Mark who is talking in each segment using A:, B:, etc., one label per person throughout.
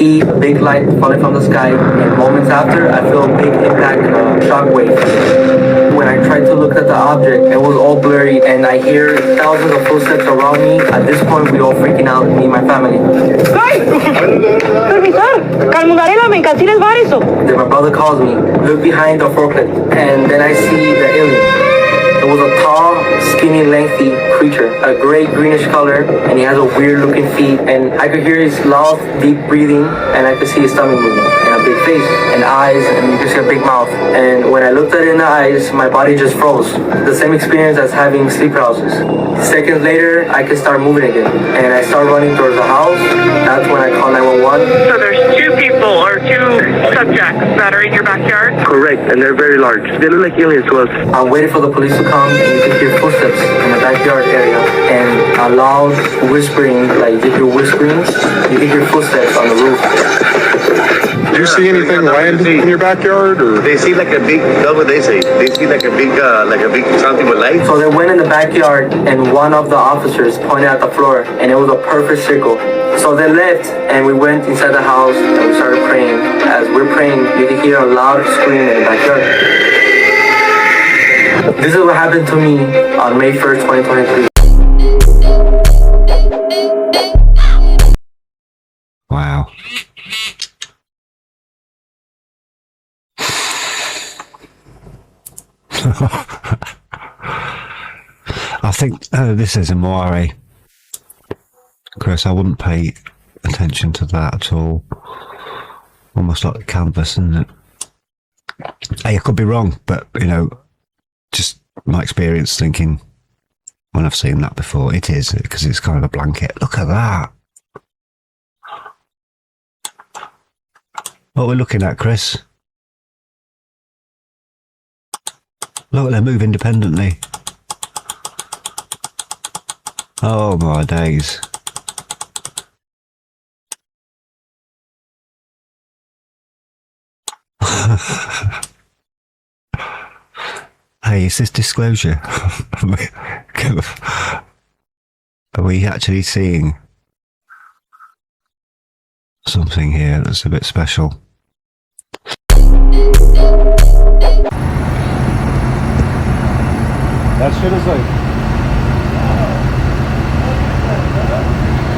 A: see a big light falling from the sky, and moments after, I feel a big impact and a shock wave. When I tried to look at the object, it was all blurry, and I hear thousands of footsteps around me. At this point, we all freaking out, me and my family. Then my brother calls me, look behind the forklift, and then I see the alien. It was a tall, skinny, lengthy creature, a gray-greenish color, and he has a weird-looking feet, and I could hear his loud, deep breathing, and I could see his stomach moving, and a big face, and eyes, and you could see a big mouth. And when I looked at it in the eyes, my body just froze. The same experience as having sleep paralysis. Seconds later, I could start moving again, and I start running towards the house. That's when I call 911.
B: So there's two people or two subjects that are in your backyard?
A: Correct, and they're very large. They look like aliens to us. I'm waiting for the police to come, and you can hear footsteps in the backyard area, and a loud whispering, like you hear whisperings, you can hear footsteps on the roof.
C: Do you see anything land in your backyard, or?
D: They see like a big, that's what they say. They see like a big something with lights.
A: So they went in the backyard, and one of the officers pointed at the floor, and it was a perfect circle. So they left, and we went inside the house, and we started praying. As we're praying, you can hear a loud scream in the backyard. This is what happened to me on May 1st, 2023.
E: Wow. I think this is a moire. Chris, I wouldn't pay attention to that at all. Almost like a canvas, isn't it? Hey, I could be wrong, but, you know, just my experience thinking when I've seen that before, it is, because it's kind of a blanket. Look at that. What we're looking at, Chris? Look, they move independently. Oh my days. Hey, is this disclosure? Are we actually seeing something here that's a bit special?
C: That shit is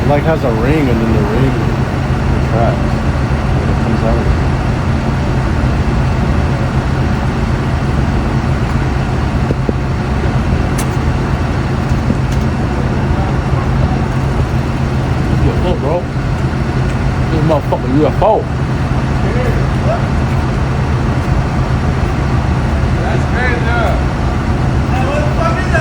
C: like has a ring, and then the ring retracts when it comes out. Look, bro, this motherfucking UFO.
F: That's crazy. Hey, what the fuck is that,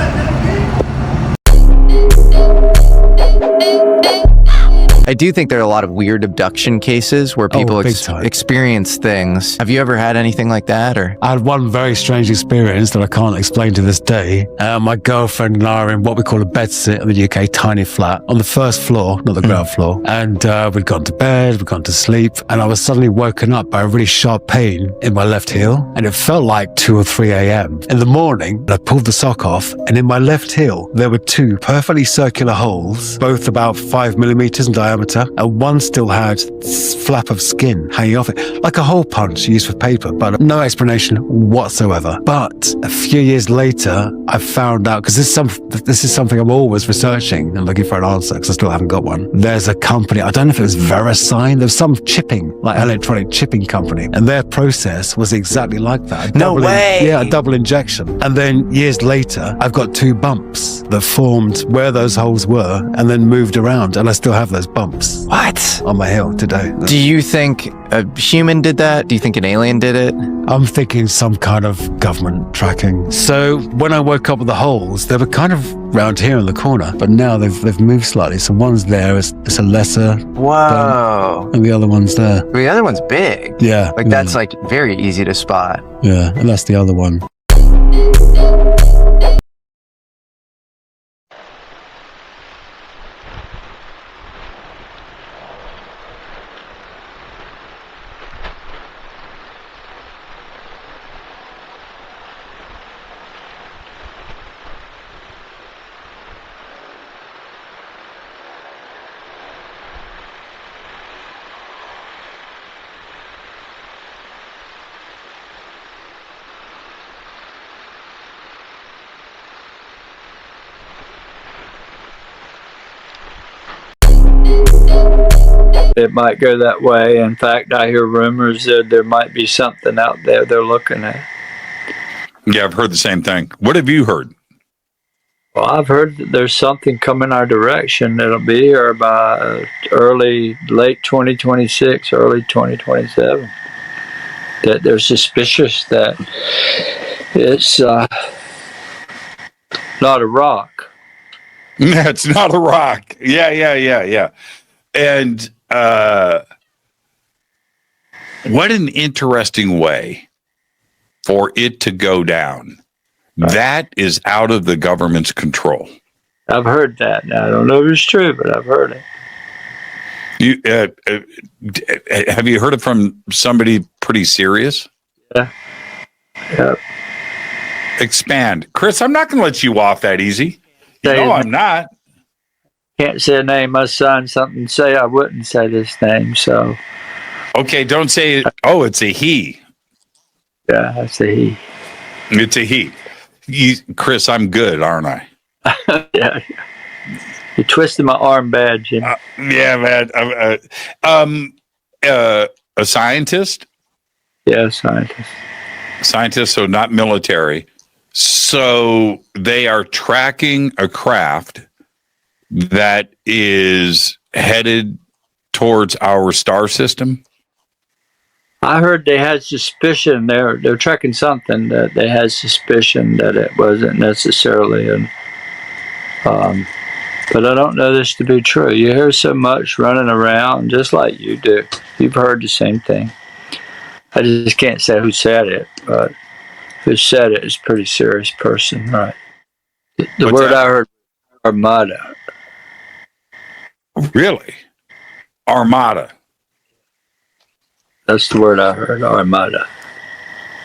G: I do think there are a lot of weird abduction cases where people experience things. Have you ever had anything like that? Or
H: I had one very strange experience that I can't explain to this day. My girlfriend and I are in what we call a bedsit in the UK, tiny flat, on the first floor, not the ground floor. And we'd gone to bed, we'd gone to sleep, and I was suddenly woken up by a really sharp pain in my left heel. And it felt like 2 or 3 a.m. In the morning, I pulled the sock off, and in my left heel, there were 2 perfectly circular holes, both about 5 millimeters in diameter, and one still had this flap of skin hanging off it, like a hole punch used for paper, but no explanation whatsoever. But a few years later, I found out, because this is something I'm always researching and looking for an answer, because I still haven't got one. There's a company, I don't know if it was VeriSign, there's some chipping, like electronic chipping company, and their process was exactly like that.
G: No way!
H: Yeah, a double injection. And then years later, I've got 2 bumps that formed where those holes were and then moved around, and I still have those bumps.
G: what?
H: On my heel today.
G: Do you think a human did that? Do you think an alien did it?
H: I'm thinking some kind of government tracking. So when I woke up with the holes, they were kind of round here in the corner, but now they've moved slightly. So one's there, it's a lesser
G: Whoa.
H: bump, and the other one's there.
G: The other one's big.
H: Yeah.
G: Like that's like very easy to spot.
H: Yeah, and that's the other one.
F: it might go that way. In fact, I hear rumors that there might be something out there they're looking at.
I: Yeah, I've heard the same thing. What have you heard?
F: Well, I've heard that there's something coming our direction that'll be here by late 2026, early 2027. That they're suspicious that it's not a rock.
I: It's not a rock. Yeah. And what an interesting way for it to go down. That is out of the government's control.
F: I've heard that. Now, I don't know if it's true, but I've heard it.
I: Have you heard it from somebody pretty serious?
F: Yeah. Yep.
I: Expand. Chris, I'm not going to let you off that easy. No, I'm not.
F: Can't say a name. I signed something to say I wouldn't say this name, so.
I: Okay, don't say it. Oh, it's a he.
F: Yeah, that's a he.
I: It's a he. Chris, I'm good, aren't I?
F: Yeah. You twisted my arm bad, Jim.
I: Yeah, man. A scientist?
F: Yeah, scientist.
I: Scientist, so not military. So they are tracking a craft that is headed towards our star system.
F: I heard they had suspicion. They're tracking something that they had suspicion that it wasn't necessarily an. But I don't know this to be true. You hear so much running around, just like you do. You've heard the same thing. I just can't say who said it, but who said it is a pretty serious person, right? The word I heard, armada.
I: Really? Armada.
F: That's the word I heard, armada.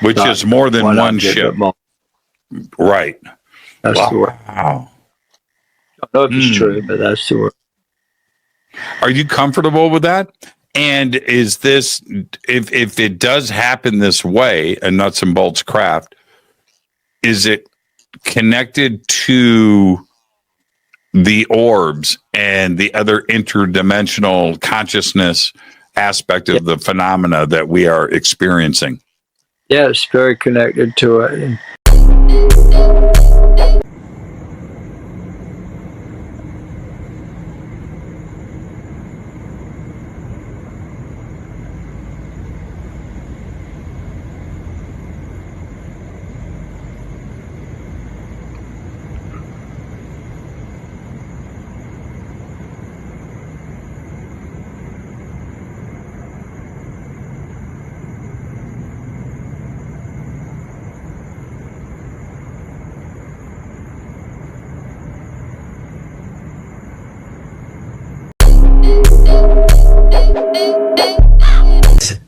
I: Which is more than one ship. Right.
F: That's the word.
I: Wow.
F: I don't know if it's true, but that's the word.
I: Are you comfortable with that? And is this, if it does happen this way, a nuts and bolts craft, is it connected to the orbs and the other interdimensional consciousness aspect of the phenomena that we are experiencing?
F: Yeah, it's very connected to it.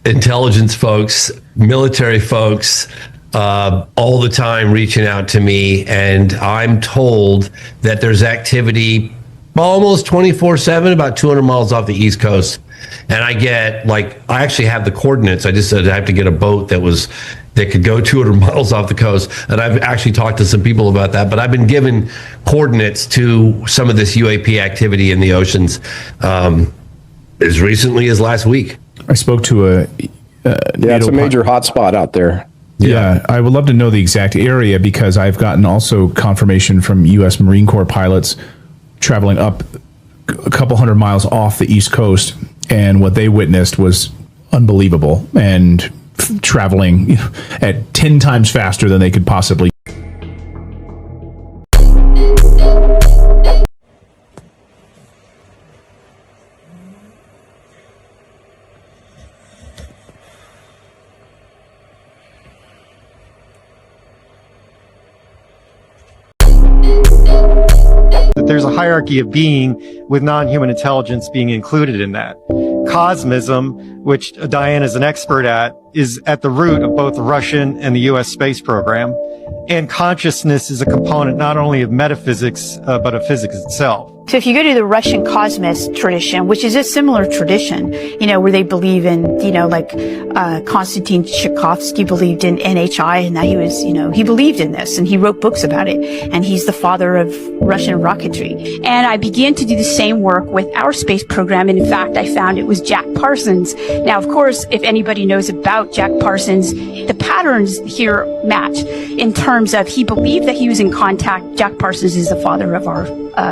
J: Intelligence folks, military folks, all the time reaching out to me, and I'm told that there's activity almost 24/7, about 200 miles off the East Coast. And I actually have the coordinates. I just said I have to get a boat that could go 200 miles off the coast. And I've actually talked to some people about that, but I've been given coordinates to some of this UAP activity in the oceans as recently as last week.
K: I spoke to
L: it's a major hotspot out there.
K: Yeah, I would love to know the exact area because I've gotten also confirmation from U.S. Marine Corps pilots traveling up a couple hundred miles off the East Coast, and what they witnessed was unbelievable, and traveling at 10 times faster than they could possibly.
M: There's a hierarchy of being with non-human intelligence being included in that. Cosmism which Diane is an expert at, is at the root of both the Russian and the U.S. space program. And consciousness is a component not only of metaphysics, but of physics itself.
N: So if you go to the Russian cosmist tradition, which is a similar tradition, where they believe in, like Konstantin Tchaikovsky believed in NHI, and that he was, he believed in this and he wrote books about it. And he's the father of Russian rocketry. And I began to do the same work with our space program. And in fact, I found it was Jack Parsons. Now, of course, if anybody knows about Jack Parsons, the patterns here match in terms of he believed that he was in contact. Jack Parsons is the father of our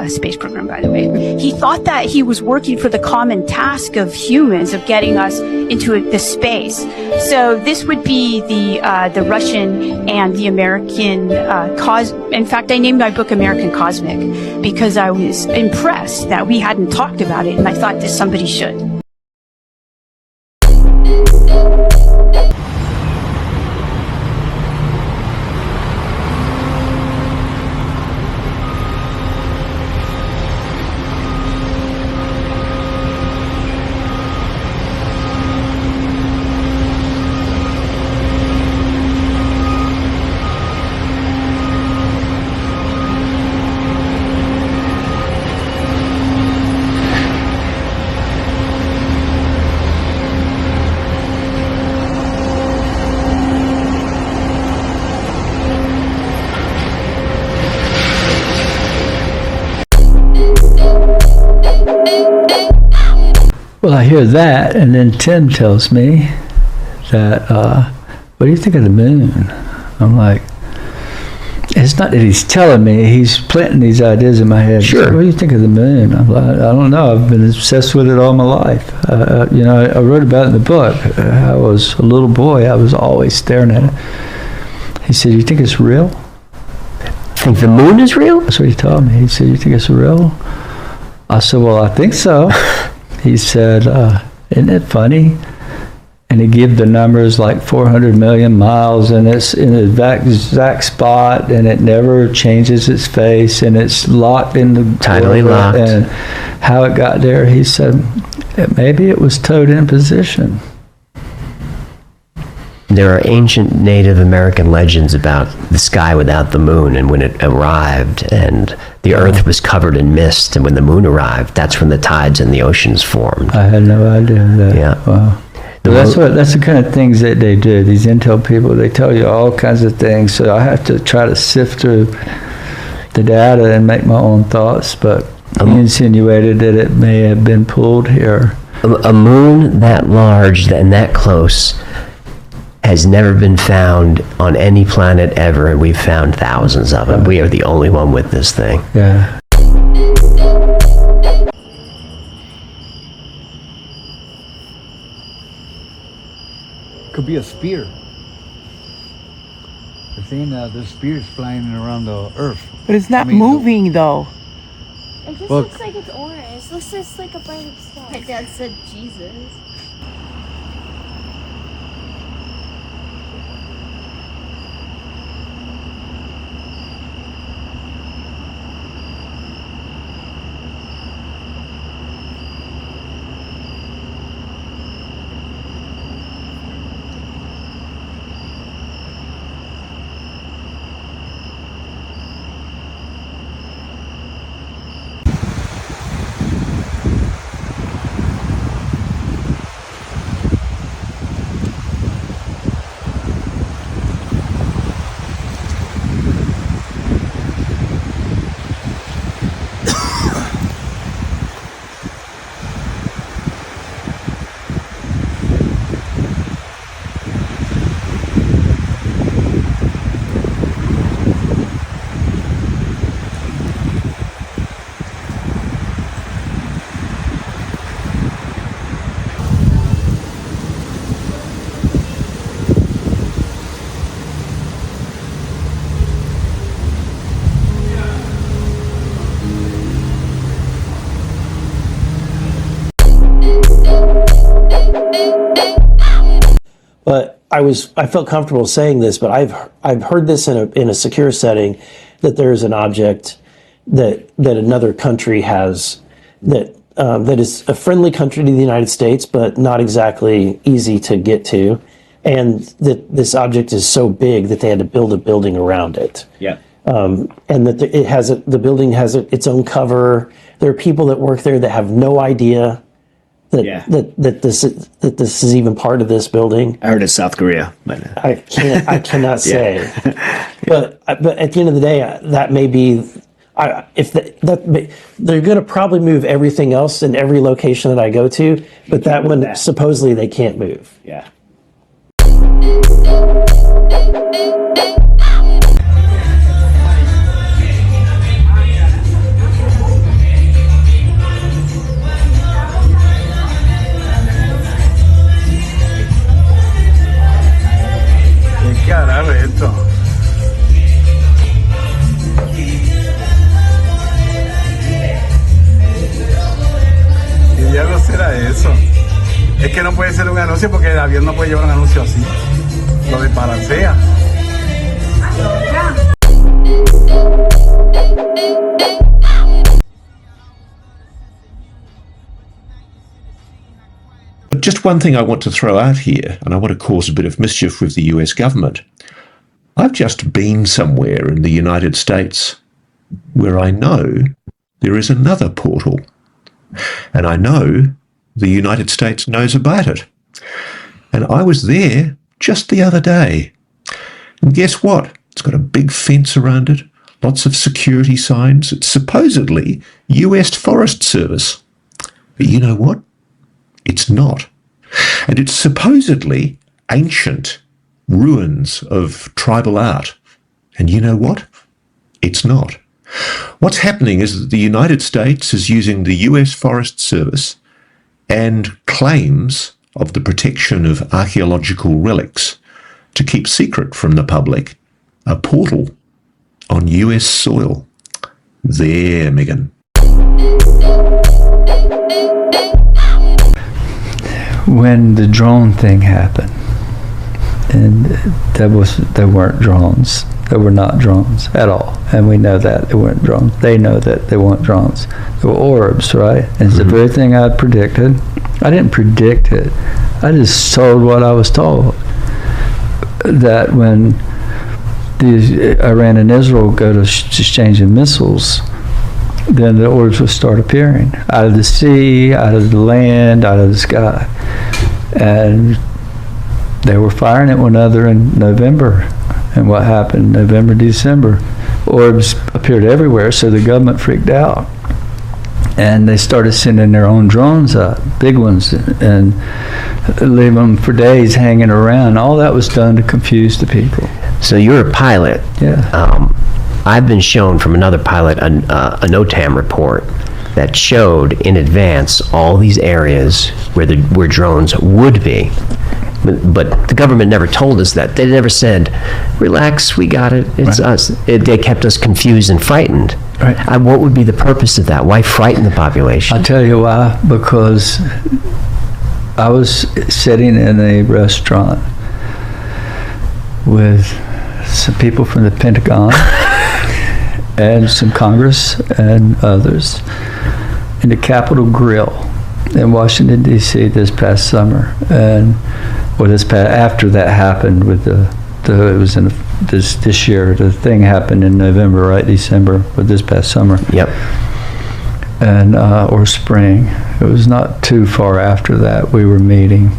N: space program, by the way. He thought that he was working for the common task of humans of getting us into the space. So this would be the Russian and the American in fact, I named my book American Cosmic because I was impressed that we hadn't talked about it, and I thought that somebody should.
F: Well, I hear that, and then Tim tells me that, what do you think of the moon? I'm like, it's not that he's telling me, he's planting these ideas in my head. Sure. Like, what do you think of the moon? I'm like, I don't know, I've been obsessed with it all my life. I wrote about it in the book. I was a little boy, I was always staring at it. He said, you think it's real?
O: Think the moon is real?
F: That's what he told me. He said, you think it's real? I said, well, I think so. He said, isn't it funny? And he gave the numbers like 400 million miles, and it's in the exact spot, and it never changes its face, and it's locked in the
O: tidally locked.
F: And how it got there, he said, maybe it was towed in position.
O: There are ancient Native American legends about the sky without the moon, and when it arrived and the earth was covered in mist, and when the moon arrived, that's when the tides in the oceans formed.
F: I had no idea that.
O: Yeah.
F: Wow. Well, that's the kind of things that they do. These intel people, they tell you all kinds of things, so I have to try to sift through the data and make my own thoughts, but he insinuated that it may have been pulled here.
O: A moon that large and that close has never been found on any planet ever, and we've found thousands of them. We are the only one with this thing.
F: Yeah.
P: Could be a spear. The thing, the spear is flying around the earth.
Q: But it's not moving though.
R: It just looks like it's orange. It looks just like a bright star. My dad said Jesus.
S: But I felt comfortable saying this, but I've heard this in a secure setting, that there is an object that another country has, that that is a friendly country to the United States, but not exactly easy to get to. And that this object is so big that they had to build a building around it.
T: Yeah.
S: And that the building has its own cover. There are people that work there that have no idea that this is even part of this building.
T: I heard it's South Korea. But
S: I cannot say. But at the end of the day, that may be. They're going to probably move everything else in every location that I go to, but that one supposedly they can't move.
T: Yeah.
P: ¿Qué carajo es esto? ¿Qué diablos será eso? Es que no puede ser un anuncio porque el avión no puede llevar un anuncio así. Lo desbalancea.
U: But just one thing I want to throw out here, and I want to cause a bit of mischief with the US government. I've just been somewhere in the United States where I know there is another portal. And I know the United States knows about it. And I was there just the other day. And guess what? It's got a big fence around it, lots of security signs. It's supposedly US Forest Service. But you know what? It's not. And it's supposedly ancient ruins of tribal art. And you know what? It's not. What's happening is that the United States is using the US Forest Service and claims of the protection of archaeological relics to keep secret from the public a portal on US soil. There, Megan.
F: When the drone thing happened, and they weren't drones. They were not drones at all, and we know that they weren't drones. They know that they weren't drones. They were orbs, right? And it's the very thing I predicted. I didn't predict it. I just told what I was told. That when Iran and Israel go to exchanging missiles, then the orbs would start appearing out of the sea, out of the land, out of the sky. And they were firing at one another in November. And what happened November, December? Orbs appeared everywhere, so the government freaked out. And they started sending their own drones up, big ones, and leave them for days hanging around. All that was done to confuse the people.
O: So you're a pilot.
F: Yeah.
O: I've been shown from another pilot a NOTAM report that showed in advance all these areas where drones would be. But the government never told us that. They never said, relax, we got it, it's us. They kept us confused and frightened.
F: Right.
O: What would be the purpose of that? Why frighten the population?
F: I'll tell you why. Because I was sitting in a restaurant with some people from the Pentagon and some Congress and others in the Capitol Grill in Washington, D.C. this past summer. And after that happened with it was in this year. The thing happened in November, right? December, but this past summer.
O: Yep.
F: And or spring. It was not too far after that we were meeting.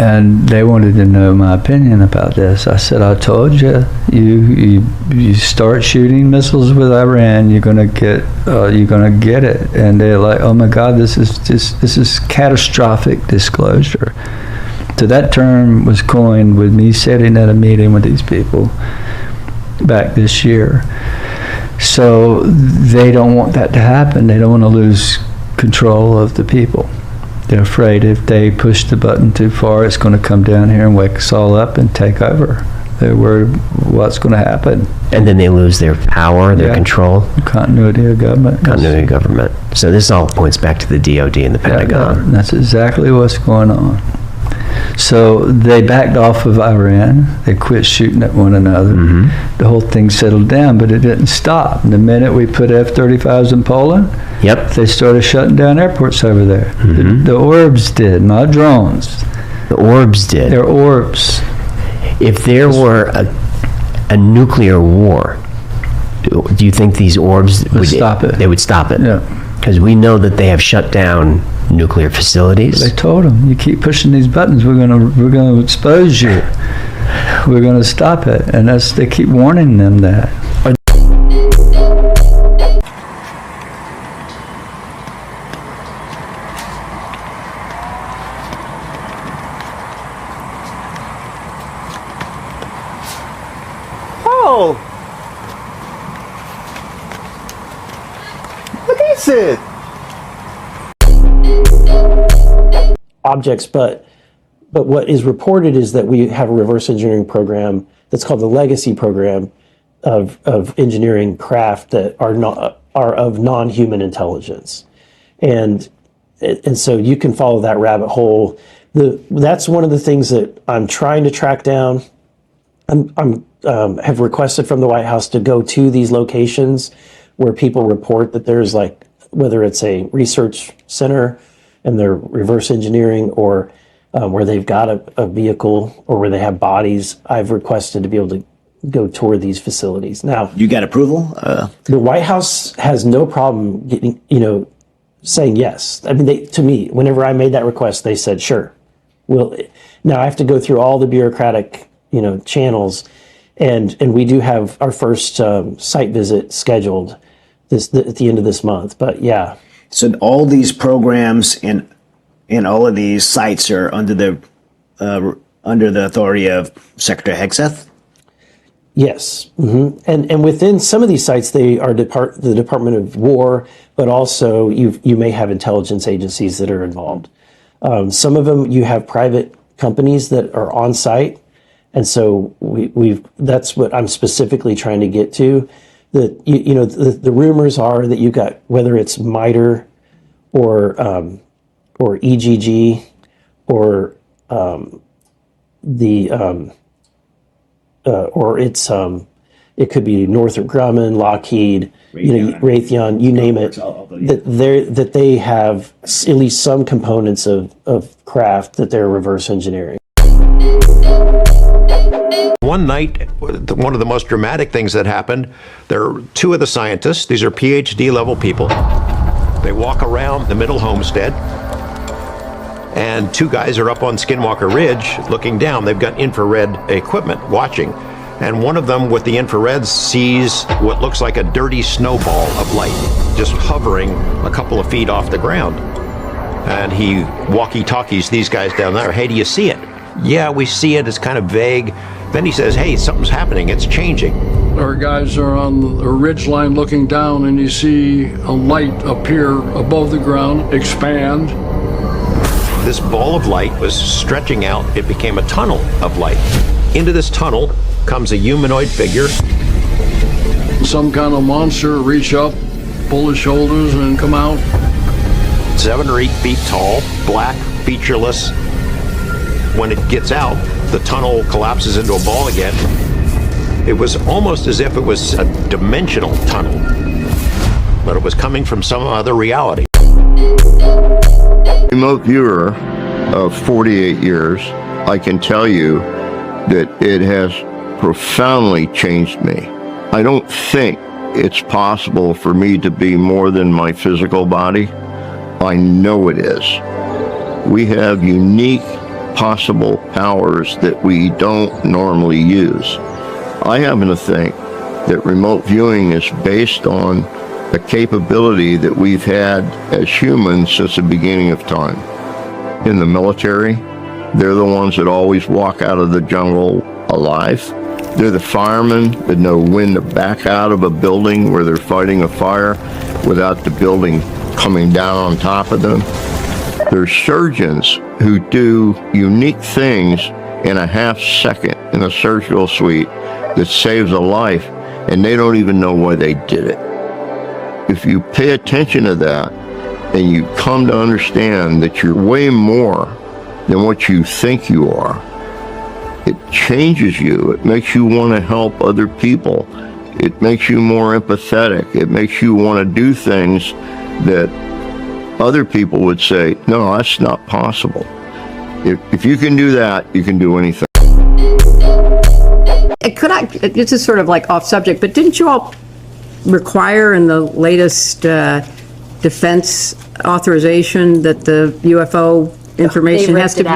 F: And they wanted to know my opinion about this. I said, I told you, you start shooting missiles with Iran, you're gonna get it. And they're like, oh my God, this is catastrophic disclosure. So that term was coined with me sitting at a meeting with these people back this year. So they don't want that to happen. They don't want to lose control of the people. They're afraid if they push the button too far, it's going to come down here and wake us all up and take over. They're worried what's going to happen.
O: And then they lose their power, their control.
F: Continuity of government.
O: Continuity of government. So this all points back to the DOD and the Pentagon.
F: That's exactly what's going on.
T: So they backed off of Iran. They quit shooting at one another. The whole thing settled down, but it didn't stop. And the minute we put F-35s in Poland, they started shutting down airports over there. The orbs did, not drones.
O: The orbs did.
T: They're orbs.
O: If there were a nuclear war, do you think these orbs would
T: stop it?
O: They would stop it.
T: Yeah.
O: Because we know that they have shut down nuclear facilities.
T: They told them, you keep pushing these buttons, we're gonna expose you. We're gonna stop it, and they keep warning them that.
V: Oh, what is it?
S: Objects, but what is reported is that we have a reverse engineering program that's called the Legacy Program of engineering craft that are of non-human intelligence, and so you can follow that rabbit hole. That's one of the things that I'm trying to track down. I'm have requested from the White House to go to these locations where people report that there's, like, whether it's a research center and they're reverse engineering, or where they've got a vehicle, or where they have bodies. I've requested to be able to go tour these facilities. Now,
W: you got approval?
S: The White House has no problem getting, saying yes. I mean, to me, whenever I made that request, they said, sure. Well, now I have to go through all the bureaucratic, channels, and we do have our first site visit scheduled at the end of this month. But yeah.
W: So all these programs and all of these sites are under the authority of Secretary Hegseth?
S: Yes. And within some of these sites, they are the Department of War, but also you may have intelligence agencies that are involved. Some of them, you have private companies that are on site. And so that's what I'm specifically trying to get to. That the rumors are that you've got, whether it's MITRE or EGG or it could be Northrop Grumman, Lockheed, Raytheon, you name it. That they have at least some components of craft that they're reverse engineering.
X: One night, one of the most dramatic things that happened, there are two of the scientists, these are PhD level people. They walk around the middle homestead, and two guys are up on Skinwalker Ridge looking down. They've got infrared equipment watching, and one of them with the infrared sees what looks like a dirty snowball of light just hovering a couple of feet off the ground. And he walkie-talkies these guys down there. Hey, do you see it? Yeah, we see it. It's kind of vague. Then he says, hey, something's happening. It's changing.
Y: Our guys are on a ridge line looking down, and you see a light appear above the ground, expand.
X: This ball of light was stretching out. It became a tunnel of light. Into this tunnel comes a humanoid figure.
Y: Some kind of monster reach up, pull his shoulders, and come out.
X: 7 or 8 feet tall, black, featureless. When it gets out, the tunnel collapses into a ball again. It was almost as if it was a dimensional tunnel, but it was coming from some other reality.
Z: Remote viewer of 48 years, I can tell you that it has profoundly changed me. I don't think it's possible for me to be more than my physical body. I know it is. We have unique possible powers that we don't normally use. I happen to think that remote viewing is based on a capability that we've had as humans since the beginning of time. In the military, they're the ones that always walk out of the jungle alive. They're the firemen that know when to back out of a building where they're fighting a fire without the building coming down on top of them. There's surgeons who do unique things in a half second in a surgical suite that saves a life, and they don't even know why they did it. If you pay attention to that, and you come to understand that you're way more than what you think you are. It changes you. It makes you want to help other people. It makes you more empathetic. It makes you want to do things that other people would say, no, that's not possible. If you can do that, you can do anything.
A: This is sort of like off subject, but didn't you all require in the latest defense authorization that the UFO information has to be?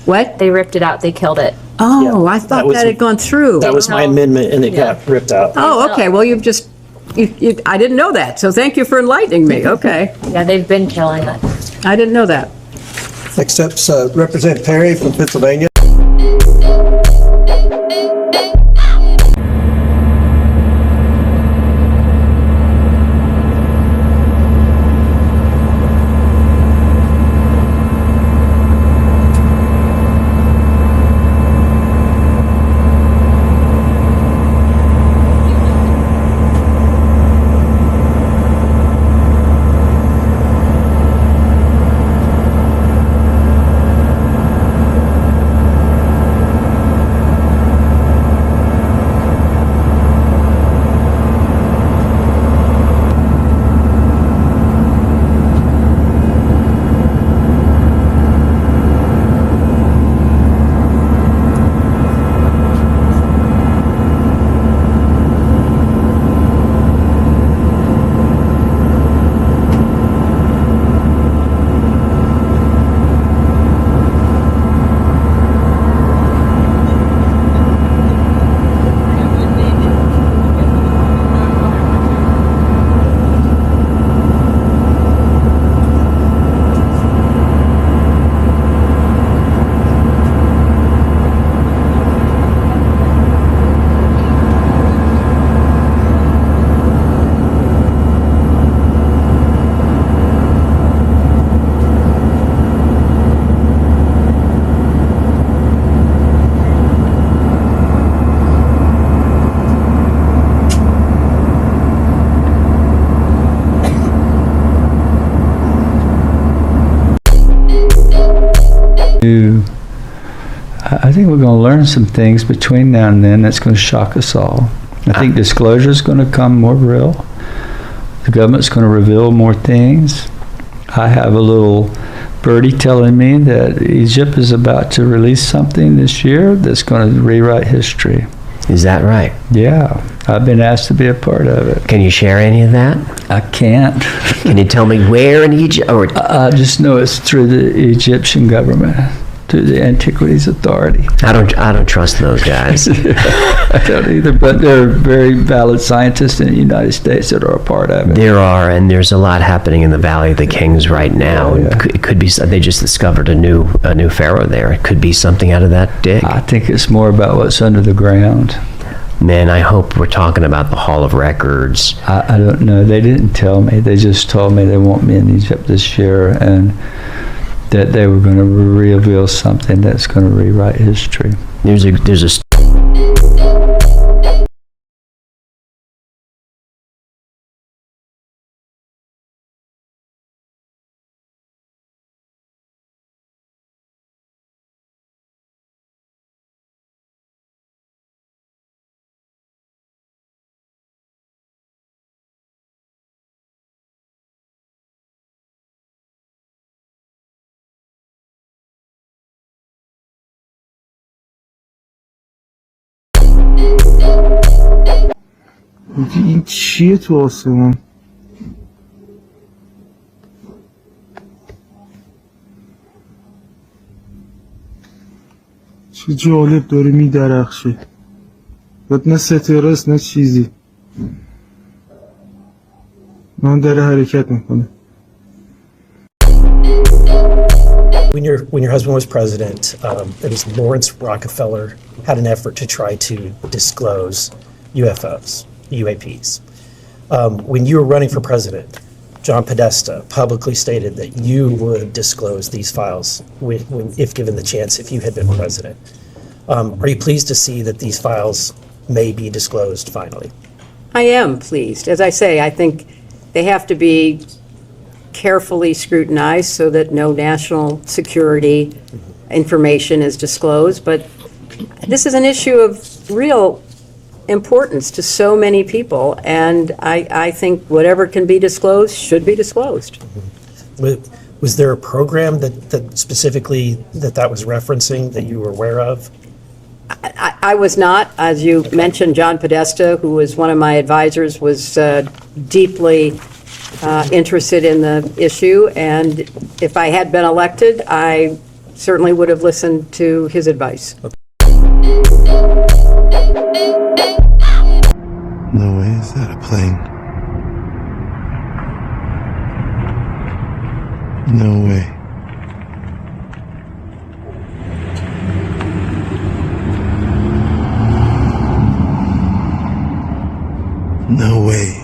A: What?
B: They ripped it out. They killed it.
A: Oh, I thought that had gone through.
S: That was my amendment, and it got ripped out.
A: Oh, okay. Well, you've just, I didn't know that, so thank you for enlightening me. Okay.
B: Yeah, they've been killing it.
A: I didn't know that.
C: Next up's Representative Perry from Pennsylvania.
T: I think we're going to learn some things between now and then that's going to shock us all. I think disclosure is going to come more real. The government's going to reveal more things. I have a little birdie telling me that Egypt is about to release something this year that's going to rewrite history.
O: Is that right?
T: Yeah. I've been asked to be a part of it.
O: Can you share any of that?
T: I can't.
O: Can you tell me where in Egypt? Or
T: I just know it's through the Egyptian government, through the Antiquities Authority.
O: I don't trust those guys.
T: I don't either, but there are very valid scientists in the United States that are a part of it.
O: There are, and there's a lot happening in the Valley of the Kings right now. Yeah. It could be they just discovered a new pharaoh there. It could be something out of that dig.
T: I think it's more about what's under the ground.
O: Man, I hope we're talking about the Hall of Records.
T: I don't know. They didn't tell me. They just told me they want me in Egypt this year, and that they were going to reveal something that's going to rewrite history.
O: There's a
C: این چیه تو آسمون؟ چه جالب داره میدرخشه. بعد نه ستاره است نه چیزی. من داره حرکت میکنه.
S: When your husband was president, it was Lawrence Rockefeller had an effort to try to disclose UFOs, UAPs. When you were running for president, John Podesta publicly stated that you would disclose these files if given the chance, if you had been president. Are you pleased to see that these files may be disclosed finally?
A: I am pleased. As I say, I think they have to be carefully scrutinized so that no national security information is disclosed, but this is an issue of real importance to so many people, and I think whatever can be disclosed should be disclosed.
S: Was there a program that specifically that was referencing that you were aware of?
A: I was not. As you mentioned, John Podesta, who was one of my advisors, was deeply interested in the issue, and if I had been elected, I certainly would have listened to his advice.
D: No way, is that a plane? No way. No way.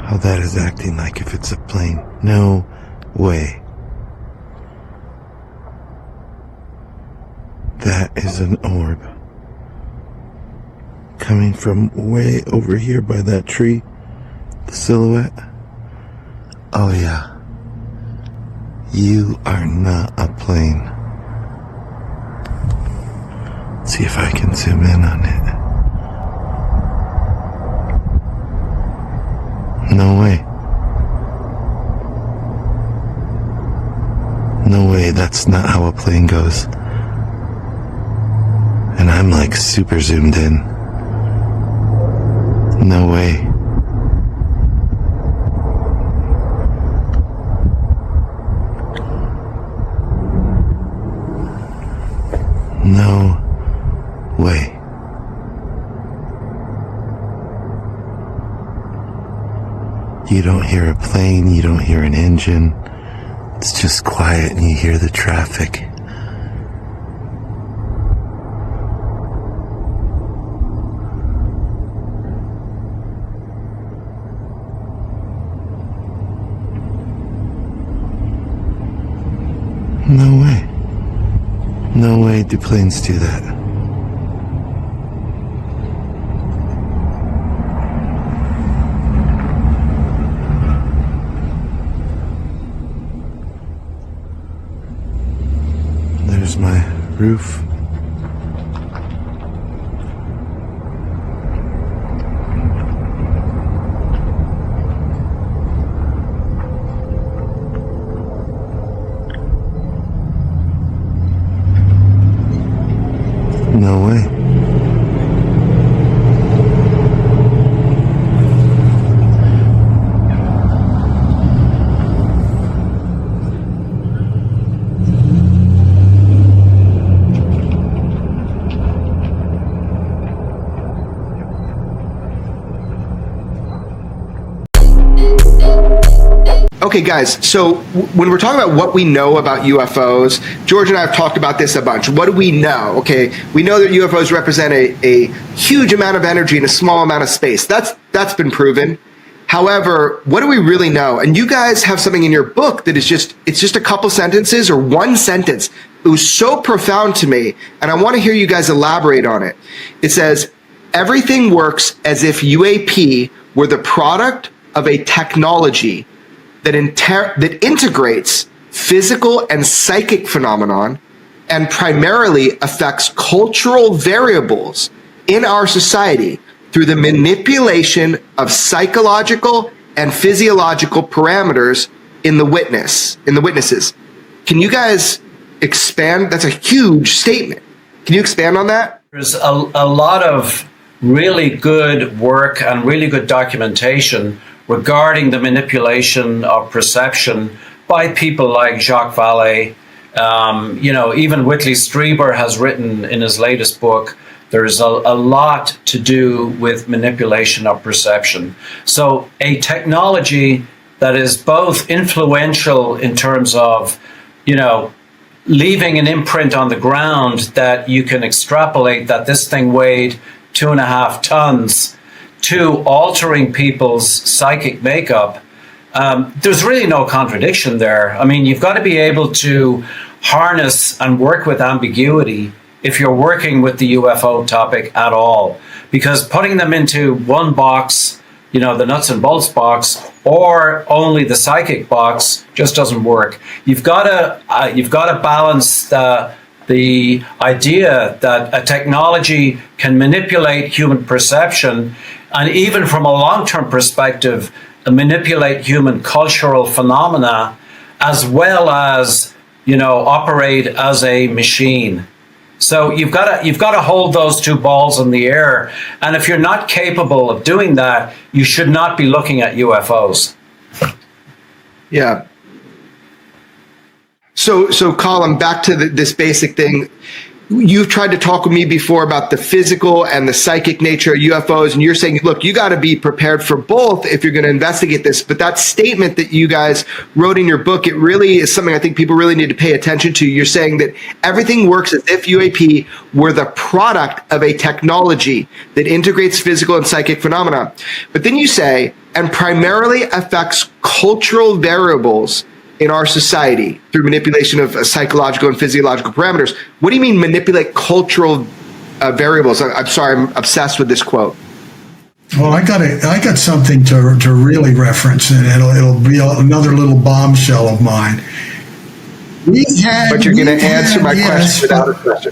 D: How that is acting like if it's a plane. No way. That is an orb. Coming from way over here by that tree. The silhouette. Oh yeah. You are not a plane. Let's see if I can zoom in on it. No way. No way, that's not how a plane goes. And I'm like super zoomed in. No way. No way. You don't hear a plane, you don't hear an engine. It's just quiet and you hear the traffic. No way. No way do planes do that. There's my roof. No way.
E: Okay, guys, so when we're talking about what we know about UFOs, George and I have talked about this a bunch. What do we know? Okay, we know that UFOs represent a huge amount of energy in a small amount of space. That's been proven. However, what do we really know? And you guys have something in your book that is it's just a couple sentences or one sentence. It was so profound to me, and I want to hear you guys elaborate on it. It says, everything works as if UAP were the product of a technology that integrates physical and psychic phenomenon and primarily affects cultural variables in our society through the manipulation of psychological and physiological parameters in the witnesses. Can you guys expand? That's a huge statement. Can you expand on that?
G: There's a lot of really good work and really good documentation regarding the manipulation of perception by people like Jacques Vallée. Even Whitley Strieber has written in his latest book, there's a lot to do with manipulation of perception. So a technology that is both influential in terms of, leaving an imprint on the ground that you can extrapolate that this thing weighed 2.5 tons, to altering people's psychic makeup, there's really no contradiction there. I mean, you've got to be able to harness and work with ambiguity if you're working with the UFO topic at all. Because putting them into one box, the nuts and bolts box, or only the psychic box just doesn't work. You've got to balance the idea that a technology can manipulate human perception, and even from a long-term perspective, manipulate human cultural phenomena, as well as, operate as a machine. So you've got to hold those two balls in the air, and if you're not capable of doing that, you should not be looking at UFOs.
E: Yeah. So Colin, back to this basic thing. You've tried to talk with me before about the physical and the psychic nature of UFOs, and you're saying, look, you got to be prepared for both if you're going to investigate this. But that statement that you guys wrote in your book, it really is something I think people really need to pay attention to. You're saying that everything works as if UAP were the product of a technology that integrates physical and psychic phenomena. But then you say, and primarily affects cultural variables in our society through manipulation of psychological and physiological parameters. What do you mean manipulate cultural variables? I'm sorry, I'm obsessed with this quote.
H: Well, I got something to really reference, and it'll be another little bombshell of mine.
E: But you're going to answer my question without a question.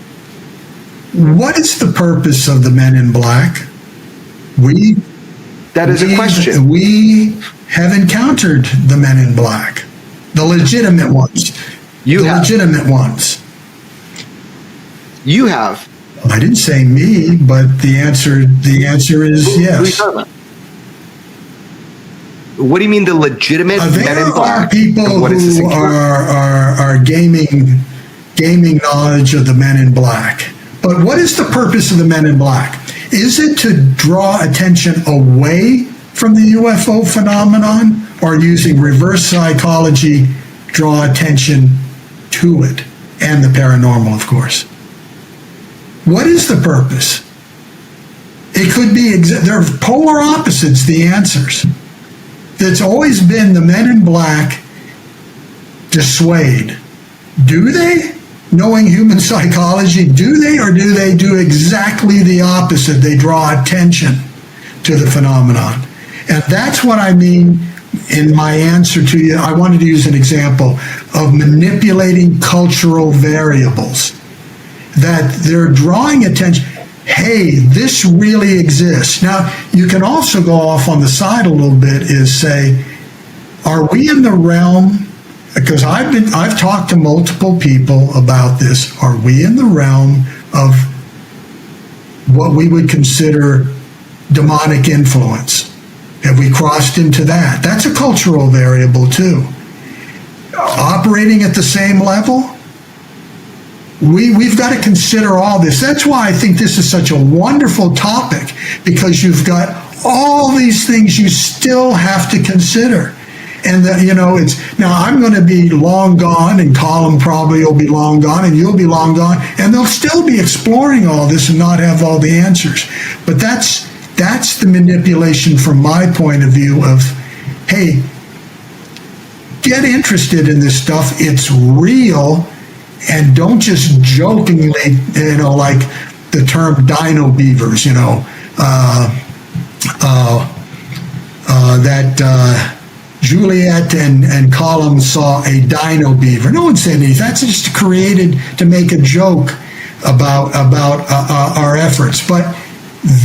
H: What is the purpose of the Men in Black?
E: That is a question.
H: We have encountered the Men in Black. The legitimate ones. Legitimate ones.
E: You have.
H: I didn't say me, but the answer is yes.
E: What do you mean the legitimate Men in Black?
H: There are people who are gaming knowledge of the Men in Black. But what is the purpose of the Men in Black? Is it to draw attention away from the UFO phenomenon, or using reverse psychology, draw attention to it, and the paranormal, of course? What is the purpose? It could be, they're polar opposites, the answers. It's always been the Men in Black dissuade. Do they? Knowing human psychology, do they, or do they do exactly the opposite? They draw attention to the phenomenon. And that's what I mean in my answer to you. I wanted to use an example of manipulating cultural variables, that they're drawing attention. Hey, this really exists. Now, you can also go off on the side a little bit, is say, are we in the realm, because I've talked to multiple people about this, are we in the realm of what we would consider demonic influence? Have we crossed into that? That's a cultural variable too. Operating at the same level, we've got to consider all this. That's why I think this is such a wonderful topic, because you've got all these things you still have to consider. And it's now I'm going to be long gone, and Colin probably will be long gone, and you'll be long gone, and they'll still be exploring all this and not have all the answers. But that's the manipulation from my point of view of, hey, get interested in this stuff. It's real, and don't just jokingly, like the term dino beavers, that Juliet and Colin saw a dino beaver. No one said anything. That's just created to make a joke about our efforts. But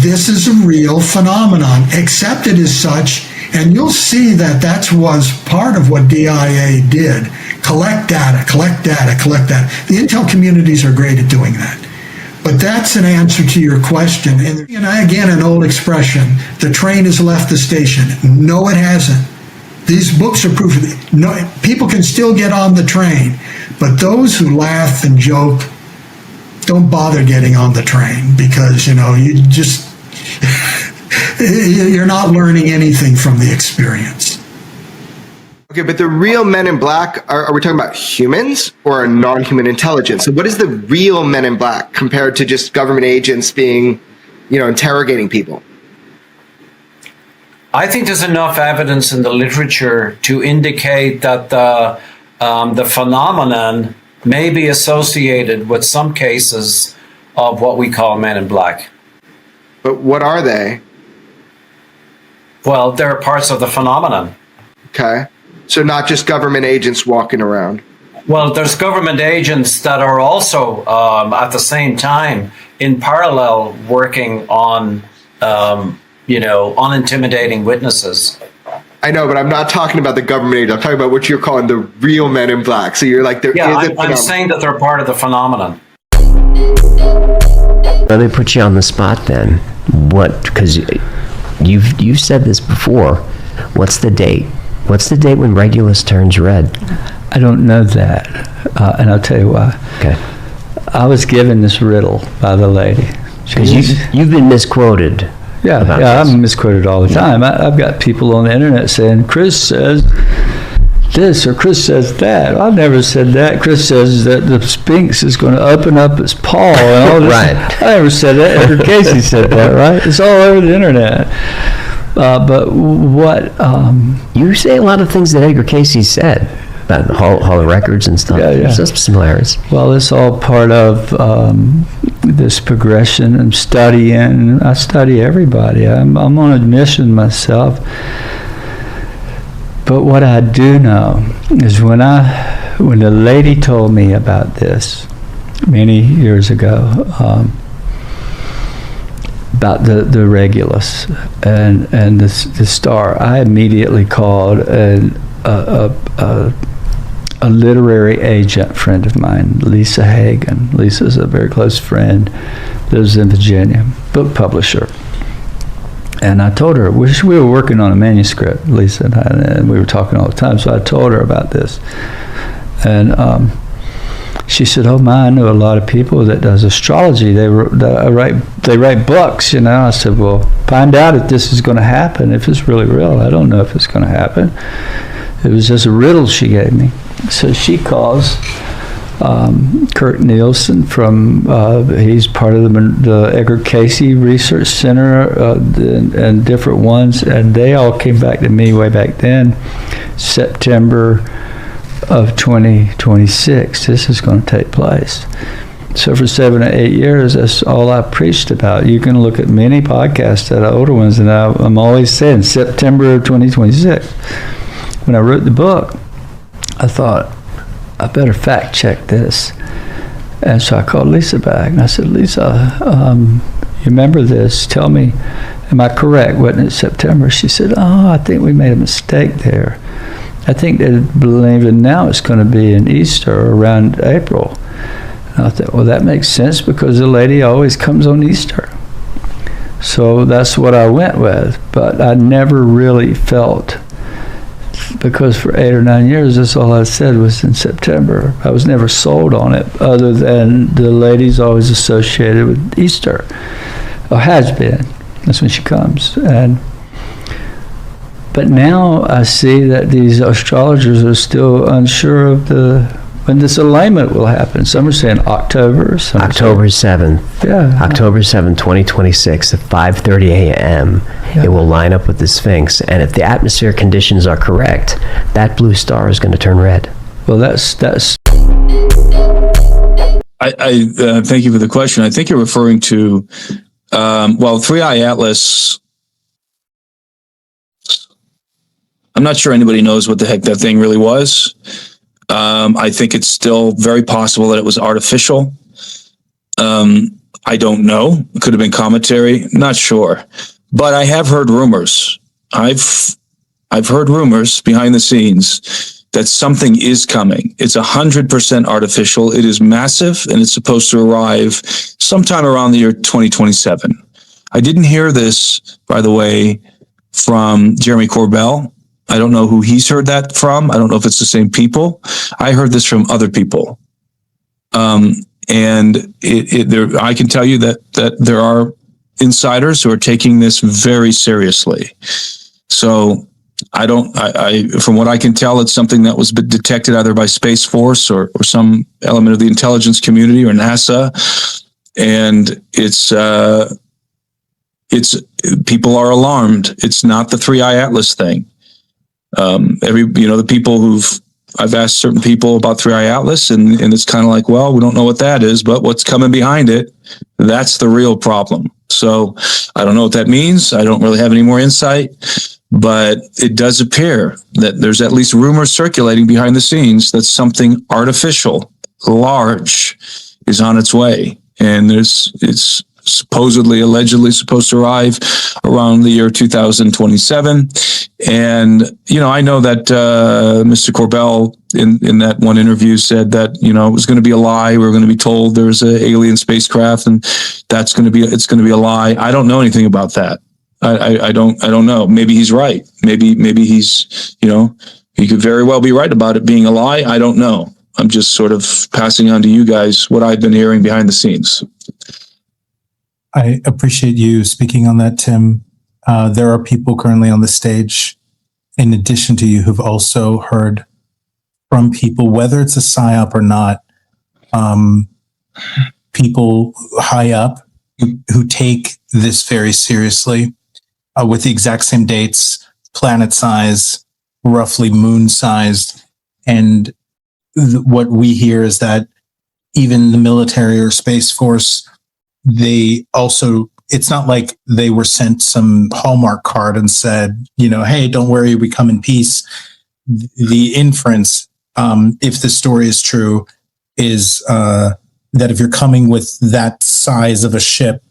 H: this is a real phenomenon, accepted as such, and you'll see that was part of what DIA did. Collect data, collect data, collect data. The intel communities are great at doing that. But that's an answer to your question. And again, an old expression, the train has left the station. No, it hasn't. These books are proof of it. No, people can still get on the train, but those who laugh and joke, don't bother getting on the train, because you're not learning anything from the experience.
E: Okay, but the real Men in Black, are we talking about humans or non-human intelligence? So what is the real Men in Black compared to just government agents being, interrogating people?
G: I think there's enough evidence in the literature to indicate that the phenomenon may be associated with some cases of what we call Men in Black.
E: But what are they?
G: Well, they're parts of the phenomenon.
E: Okay. So not just government agents walking around.
G: Well, there's government agents that are also at the same time in parallel working on, on intimidating witnesses.
E: I know, but I'm not talking about the government agent. I'm talking about what you're calling the real men in black. So you're like,
G: I'm saying that they're part of the phenomenon.
O: Let me put you on the spot then. What? Because you've said this before. What's the date? What's the date when Regulus turns red?
T: I don't know that, and I'll tell you why.
O: Okay.
T: I was given this riddle by the lady.
O: Because you've been misquoted.
T: Yeah, I'm misquoted all the time. I've got people on the internet saying, Chris says this or Chris says that. I've never said that. Chris says that the Sphinx is going to open up its paw and all this.
O: Right.
T: I never said that. Edgar Casey said that, right? It's all over the internet. But what...
O: you say a lot of things that Edgar Casey said about the Hall of Records and stuff.
T: Yeah.
O: There's some similarities.
T: Well, it's all part of this progression and studying. I study everybody. I'm on a mission myself. But what I do know is when the lady told me about this many years ago, about the Regulus and the star, I immediately called a literary agent friend of mine, Lisa Hagen. Lisa's a very close friend, lives in Virginia, book publisher. And I told her, we were working on a manuscript, Lisa and I, and we were talking all the time, so I told her about this. And she said, oh my, I know a lot of people that does astrology. They write books, I said, well, find out if this is going to happen, if it's really real. I don't know if it's going to happen. It was just a riddle she gave me. So she calls Kurt Nielsen from, he's part of the Edgar Casey Research Center and different ones, and they all came back to me way back then, September of 2026, this is going to take place. So for 7 or 8 years, that's all I preached about. You can look at many podcasts that are older ones, and I'm always saying September of 2026. When I wrote the book, I thought, I better fact check this. And so I called Lisa back, and I said, Lisa, you remember this? Tell me, am I correct? Wasn't it September? She said, oh, I think we made a mistake there. I think they believe that now it's going to be in Easter around April. And I thought, well, that makes sense because the lady always comes on Easter. So that's what I went with. But I never really felt, because for 8 or 9 years, that's all I said was in September. I was never sold on it, other than the lady's always associated with Easter, or has been. That's when she comes. But now I see that these astrologers are still unsure of when this alignment will happen. Some are saying October.
O: October 7th.
T: Yeah.
O: October 7th, 2026 at 5:30 a.m.
T: Yeah.
O: It will line up with the Sphinx. And if the atmospheric conditions are correct, that blue star is going to turn red.
T: Well, that's.
I: I thank you for the question. I think you're referring to, Three Eye Atlas. I'm not sure anybody knows what the heck that thing really was. I think it's still very possible that it was artificial. I don't know. It could have been commentary. Not sure. But I have heard rumors. I've heard rumors behind the scenes that something is coming. It's 100% artificial. It is massive, and it's supposed to arrive sometime around the year 2027. I didn't hear this, by the way, from Jeremy Corbell. I don't know who he's heard that from. I don't know if it's the same people. I heard this from other people. And I can tell you that there are insiders who are taking this very seriously. So from what I can tell, it's something that was detected either by Space Force or some element of the intelligence community or NASA. And it's people are alarmed. It's not the Three Eye Atlas thing. The people I've asked certain people about Three Eye Atlas, and it's kind of like, well, we don't know what that is, but what's coming behind it, that's the real problem. So I don't know what that means. I don't really have any more insight, but it does appear that there's at least rumors circulating behind the scenes that something artificial, large, is on its way. And it's supposedly, allegedly supposed to arrive around the year 2027. And, I know that Mr. Corbell in that one interview said that, it was going to be a lie. We were going to be told there's an alien spacecraft and it's going to be a lie. I don't know anything about that. I don't know. Maybe he's right. Maybe he's, he could very well be right about it being a lie. I don't know. I'm just sort of passing on to you guys what I've been hearing behind the scenes.
J: I appreciate you speaking on that, Tim. There are people currently on the stage, in addition to you, who've also heard from people, whether it's a PSYOP or not, people high up who take this very seriously, with the exact same dates, planet size, roughly moon sized. And what we hear is that even the military or Space Force, they also, it's not like they were sent some Hallmark card and said, hey, don't worry, we come in peace. The inference, if the story is true, is that if you're coming with that size of a ship,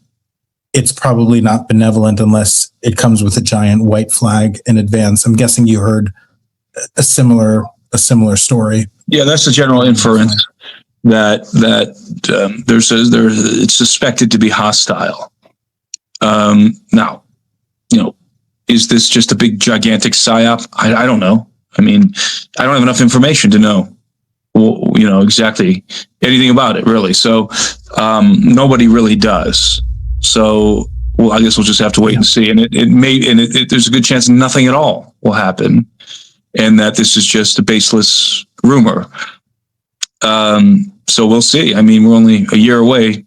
J: it's probably not benevolent unless it comes with a giant white flag in advance. I'm guessing you heard a similar story.
I: Yeah, that's the general inference. That it's suspected to be hostile. Now, is this just a big gigantic psyop? I don't know. I mean, I don't have enough information to know, exactly anything about it, really. So nobody really does. So, well, I guess we'll just have to wait and see. And there's a good chance nothing at all will happen, and that this is just a baseless rumor. So we'll see. I mean, we're only a year away.